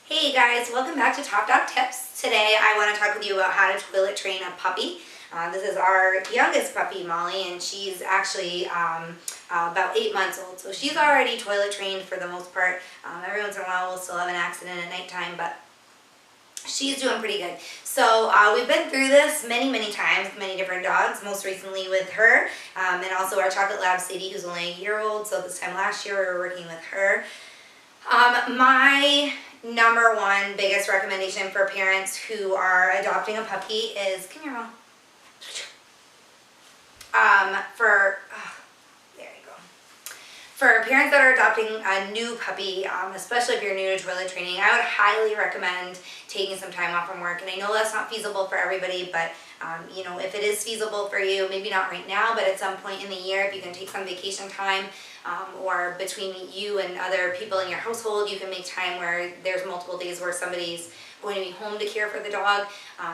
Hey guys, welcome back to Top Dog Tips. Today I want to talk with you about how to toilet train a puppy. This is our youngest puppy, Molly, and she's actually about 8 months old. So she's already toilet trained for the most part. Every once in a while we'll still have an accident at nighttime, but she's doing pretty good. So we've been through this many times with many different dogs, most recently with her, and also our chocolate lab Sadie, who's only a year old. So this time last year we were working with her. My number one biggest recommendation for parents who are adopting a puppy is, come here, Mom. There you go. For parents that are adopting a new puppy, especially if you're new to toilet training, I would highly recommend taking some time off from work. And I know that's not feasible for everybody, but you know, if it is feasible for you, maybe not right now, but at some point in the year, if you can take some vacation time, or between you and other people in your household, you can make time where there's multiple days where somebody's going to be home to care for the dog.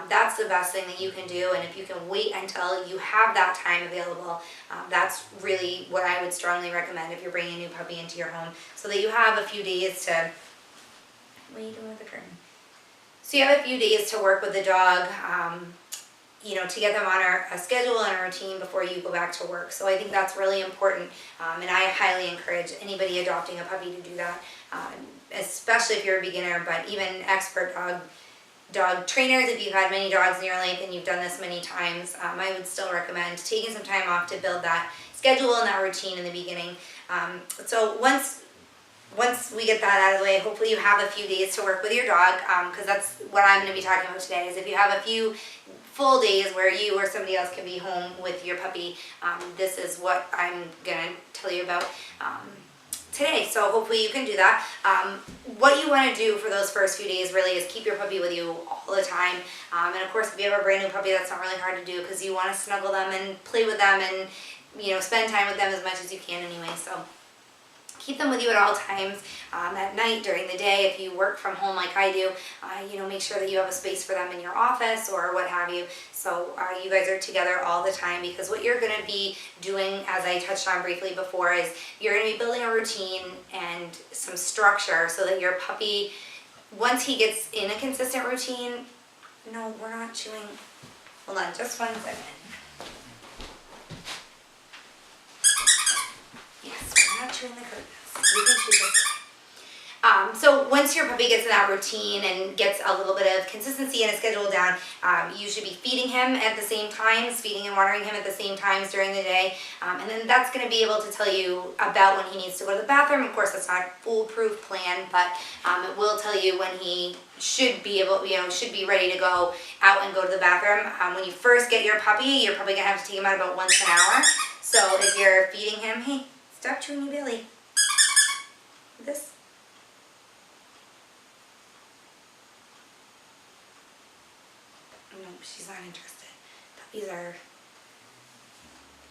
That's the best thing that you can do, and if you can wait until you have that time available, that's really what I would strongly recommend if you're bringing a new puppy into your home, so that you have a few days to, what are you doing with the curtain? So you have a few days to work with the dog, you know, to get them on a schedule and a routine before you go back to work. So I think that's really important, and I highly encourage anybody adopting a puppy to do that, especially if you're a beginner, but even expert dog trainers, if you've had many dogs in your life and you've done this many times, I would still recommend taking some time off to build that schedule and that routine in the beginning. So once we get that out of the way, hopefully you have a few days to work with your dog, because that's what I'm going to be talking about today, is if you have a few full days where you or somebody else can be home with your puppy, this is what I'm going to tell you about today. So hopefully you can do that. What you want to do for those first few days really is keep your puppy with you all the time. And of course, if you have a brand new puppy, that's not really hard to do, because you want to snuggle them and play with them and, you know, spend time with them as much as you can anyway. So keep them with you at all times, at night, during the day. If you work from home like I do, you know, make sure that you have a space for them in your office or what have you. So you guys are together all the time, because what you're going to be doing, as I touched on briefly before, is you're going to be building a routine and some structure so that your puppy, once he gets in a consistent routine, no, we're not chewing. Hold on, just 1 second. Yes, we're not chewing the curtains. You can chew this. So once your puppy gets in that routine and gets a little bit of consistency and a schedule down, you should be feeding him at the same times, feeding and watering him at the same times during the day. And then that's going to be able to tell you about when he needs to go to the bathroom. Of course, that's not a foolproof plan, but it will tell you when he should be able, you know, should be ready to go out and go to the bathroom. When you first get your puppy, you're probably going to have to take him out about once an hour. So if you're feeding him, hey, stop chewing your belly. This. No, she's not interested. Puppies are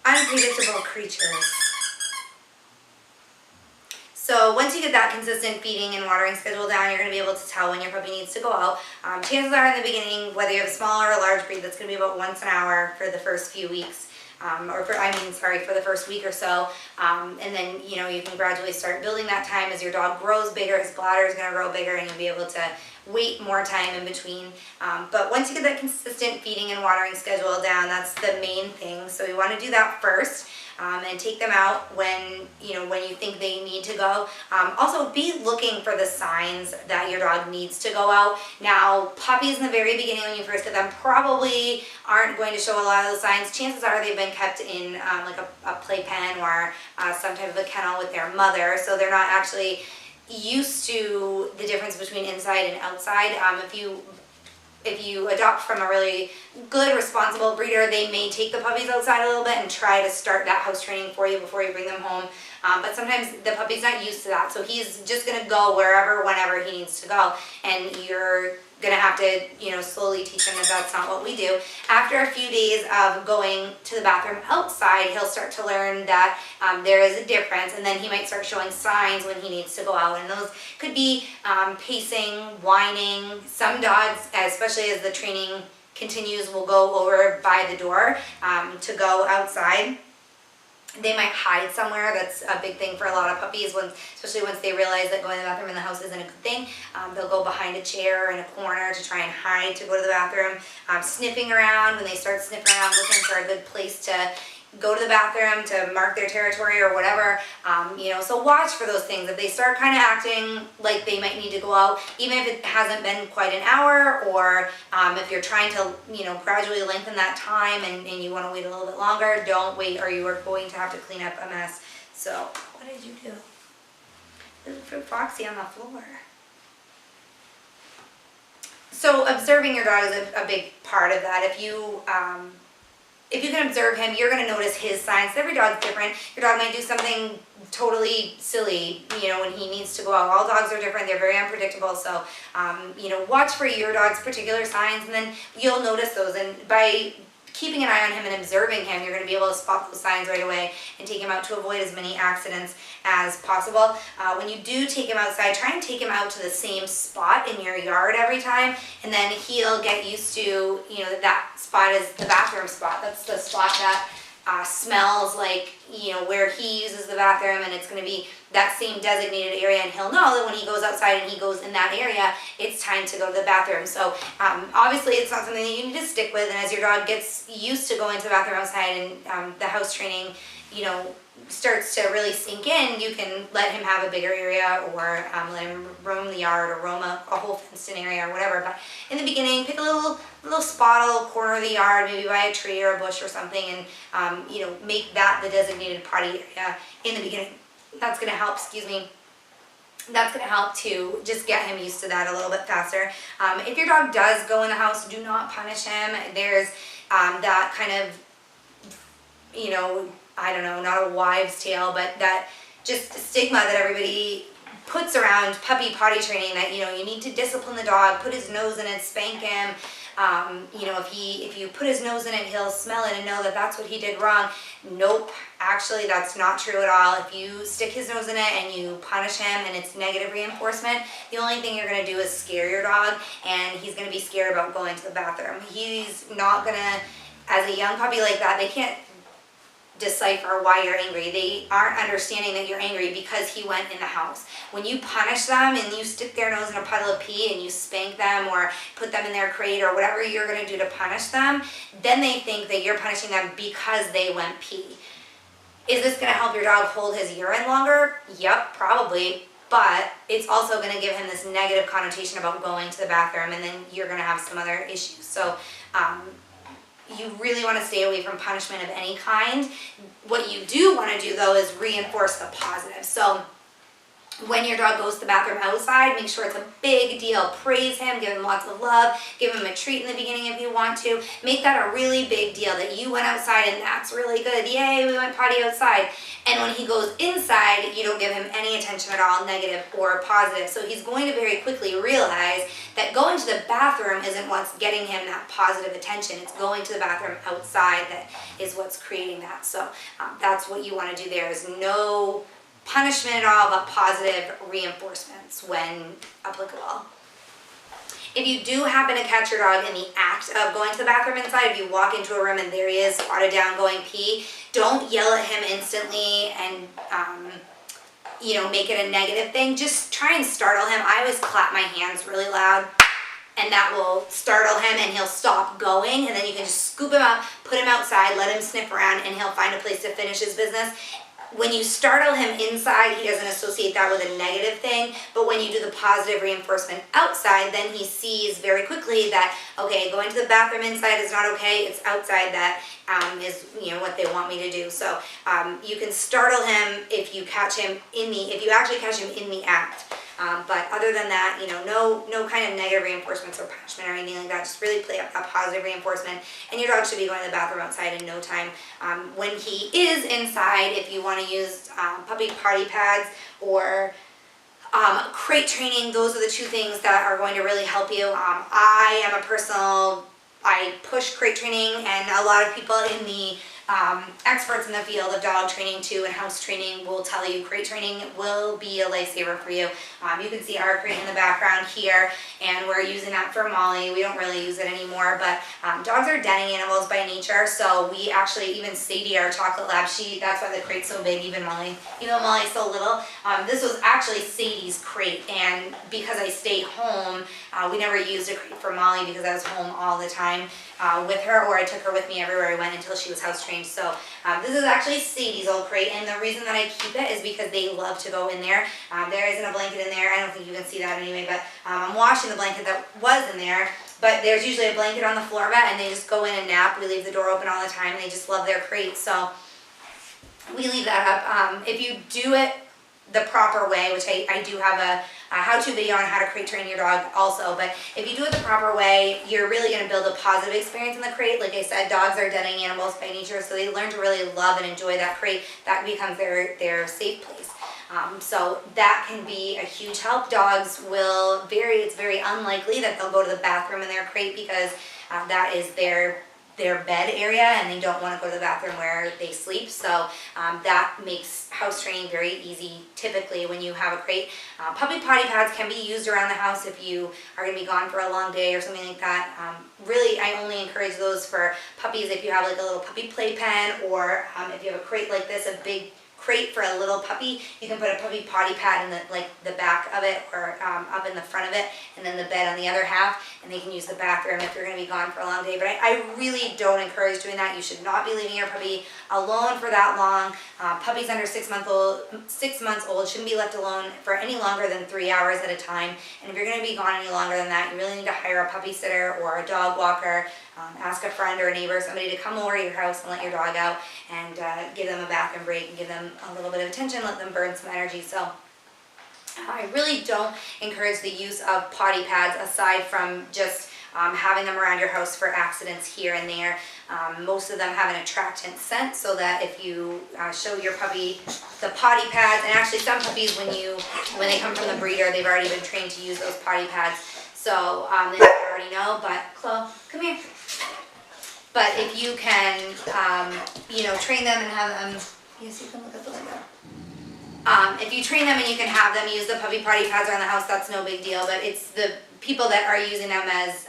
unpredictable creatures. So once you get that consistent feeding and watering schedule down, you're going to be able to tell when your puppy needs to go out. Chances are in the beginning, whether you have a small or a large breed, that's going to be about once an hour for the first few weeks. For the first week or so, and then, you know, you can gradually start building that time as your dog grows bigger. His bladder is going to grow bigger, and you'll be able to wait more time in between. But once you get that consistent feeding and watering schedule down, that's the main thing. So we want to do that first, and take them out when you think they need to go. Also, be looking for the signs that your dog needs to go out. Now, puppies in the very beginning, when you first get them, probably aren't going to show a lot of those signs. Chances are they've been kept in like a playpen or some type of a kennel with their mother, so they're not actually used to the difference between inside and outside. If you adopt from a really good, responsible breeder, they may take the puppies outside a little bit and try to start that house training for you before you bring them home. But sometimes the puppy's not used to that, so he's just going to go wherever, whenever he needs to go, and you're going to have to, you know, slowly teach him that that's not what we do. After a few days of going to the bathroom outside, he'll start to learn that there is a difference, and then he might start showing signs when he needs to go out, and those could be pacing, whining. Some dogs, especially as the training continues, will go over by the door to go outside. They might hide somewhere. That's a big thing for a lot of puppies, especially once they realize that going to the bathroom in the house isn't a good thing. They'll go behind a chair or in a corner to try and hide to go to the bathroom. Sniffing around, when they start sniffing around looking for a good place to go to the bathroom to mark their territory or whatever, so watch for those things. If they start kind of acting like they might need to go out, even if it hasn't been quite an hour, or if you're trying to, gradually lengthen that time and you want to wait a little bit longer, don't wait, or you are going to have to clean up a mess. So, what did you do? Little Fruit Foxy on the floor. So observing your dog is a big part of that. If you can observe him, you're going to notice his signs. Every dog's different. Your dog might do something totally silly, when he needs to go out. All dogs are different. They're very unpredictable. So, watch for your dog's particular signs, and then you'll notice those. And by keeping an eye on him and observing him, you're going to be able to spot those signs right away and take him out to avoid as many accidents as possible. When you do take him outside, try and take him out to the same spot in your yard every time, and then he'll get used to, that spot is the bathroom spot. That's the spot that smells like, where he uses the bathroom, and it's going to be that same designated area, and he'll know that when he goes outside and he goes in that area, it's time to go to the bathroom. So obviously it's not something that you need to stick with, and as your dog gets used to going to the bathroom outside and the house training, starts to really sink in, you can let him have a bigger area, or let him roam the yard, or roam a whole fenced-in area or whatever. But in the beginning, pick a little spot, a little corner of the yard, maybe by a tree or a bush or something, and make that the designated potty area in the beginning. That's going to help, that's going to help to just get him used to that a little bit faster. If your dog does go in the house, do not punish him. There's that kind of, I don't know, not a wives' tale, but that just stigma that everybody puts around puppy potty training, that, you need to discipline the dog, put his nose in it, spank him. If you put his nose in it, he'll smell it and know that that's what he did wrong. Nope, actually that's not true at all. If you stick his nose in it and you punish him and it's negative reinforcement, the only thing you're going to do is scare your dog, and he's going to be scared about going to the bathroom. He's not going to, as a young puppy like that, they can't decipher why you're angry. They aren't understanding that you're angry because he went in the house. When you punish them and you stick their nose in a puddle of pee and you spank them or put them in their crate or whatever you're going to do to punish them, then they think that you're punishing them because they went pee. Is this going to help your dog hold his urine longer? Yep, probably. But it's also going to give him this negative connotation about going to the bathroom, and then you're going to have some other issues. So, you really want to stay away from punishment of any kind. What you do want to do, though, is reinforce the positive. So when your dog goes to the bathroom outside, make sure it's a big deal. Praise him, give him lots of love, give him a treat in the beginning if you want to. Make that a really big deal that you went outside and that's really good. Yay, we went potty outside. And when he goes inside, you don't give him any attention at all, negative or positive. So he's going to very quickly realize that going to the bathroom isn't what's getting him that positive attention. It's going to the bathroom outside that is what's creating that. So that's what you want to do there, is no punishment at all, but positive reinforcements when applicable. If you do happen to catch your dog in the act of going to the bathroom inside, if you walk into a room and there he is squatted down going pee, don't yell at him instantly and make it a negative thing. Just try and startle him. I always clap my hands really loud, and that will startle him and he'll stop going, and then you can just scoop him up, put him outside, let him sniff around, and he'll find a place to finish his business. When you startle him inside, he doesn't associate that with a negative thing, but when you do the positive reinforcement outside, then he sees very quickly that, okay, going to the bathroom inside is not okay, it's outside that is what they want me to do. So you can startle him if you actually catch him in the act. But other than that, no kind of negative reinforcements or punishment or anything like that. Just really play up that positive reinforcement, and your dog should be going to the bathroom outside in no time. When he is inside, if you want to use puppy potty pads or crate training, those are the two things that are going to really help you. I push crate training, and a lot of people in the experts in the field of dog training too and house training will tell you crate training will be a lifesaver for you. You can see our crate in the background here, and we're using that for Molly. We don't really use it anymore, but dogs are denning animals by nature, so we actually, even Sadie, our chocolate lab, that's why the crate's so big, even though Molly's so little. This was actually Sadie's crate, and because I stayed home, we never used a crate for Molly because I was home all the time with her, or I took her with me everywhere I went until she was house trained. So this is actually Sadie's old crate, and the reason that I keep it is because they love to go in there. There isn't a blanket in there. I don't think you can see that anyway, but I'm washing the blanket that was in there. But there's usually a blanket on the floor mat, and they just go in and nap. We leave the door open all the time, and they just love their crate. So we leave that up. If you do it the proper way, which I do have a how-to video on how to crate train your dog also, but if you do it the proper way, you're really going to build a positive experience in the crate. Like I said, dogs are denning animals by nature, so they learn to really love and enjoy that crate. That becomes their safe place. So that can be a huge help. Dogs will it's very unlikely that they'll go to the bathroom in their crate because that is their bed area, and they don't want to go to the bathroom where they sleep. So that makes house training very easy typically when you have a crate. Puppy potty pads can be used around the house if you are going to be gone for a long day or something like that. Really, I only encourage those for puppies if you have like a little puppy playpen, or if you have a crate like this, a big crate for a little puppy, you can put a puppy potty pad in the back of it, or up in the front of it, and then the bed on the other half, and they can use the bathroom if you're going to be gone for a long day. But I really don't encourage doing that. You should not be leaving your puppy alone for that long. Puppies under 6 months old shouldn't be left alone for any longer than 3 hours at a time. And if you're going to be gone any longer than that, you really need to hire a puppy sitter or a dog walker. Ask a friend or a neighbor, somebody to come over to your house and let your dog out, and give them a bathroom break and give them a little bit of attention, let them burn some energy. So I really don't encourage the use of potty pads aside from just having them around your house for accidents here and there. Most of them have an attractant scent, so that if you show your puppy the potty pads, and actually some puppies when they come from the breeder, they've already been trained to use those potty pads, so they already know. But Chloe, come here. But if you can, train them and have them, yes, you can look at the window. If you train them and you can have them use the puppy potty pads around the house, that's no big deal. But it's the people that are using them as,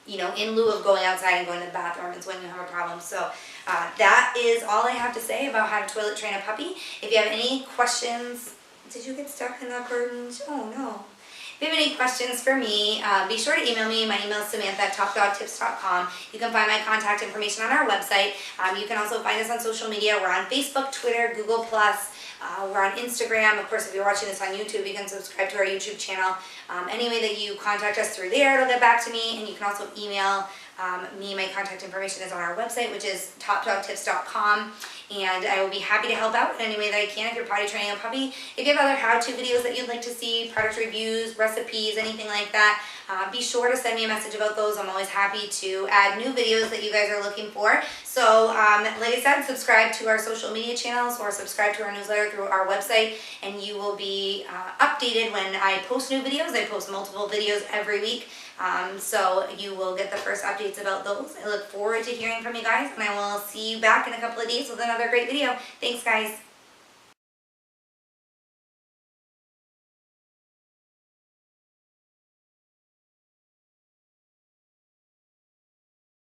in lieu of going outside and going to the bathroom is when you have a problem. So that is all I have to say about how to toilet train a puppy. If you have any questions, did you get stuck in the curtains? Oh no. If you have any questions for me, be sure to email me. My email is samantha@topdogtips.com. You can find my contact information on our website. You can also find us on social media. We're on Facebook, Twitter, Google+. We're on Instagram. Of course, if you're watching this on YouTube, you can subscribe to our YouTube channel. Any way that you contact us through there, it'll get back to me. And you can also email me. My contact information is on our website, which is topdogtips.com. And I will be happy to help out in any way that I can if you're potty training a puppy. If you have other how-to videos that you'd like to see, product reviews, recipes, anything like that, be sure to send me a message about those. I'm always happy to add new videos that you guys are looking for. So, like I said, subscribe to our social media channels or subscribe to our newsletter through our website, and you will be updated when I post new videos. I post multiple videos every week. So you will get the first updates about those. I look forward to hearing from you guys, and I will see you back in a couple of days with another great video. Thanks, guys.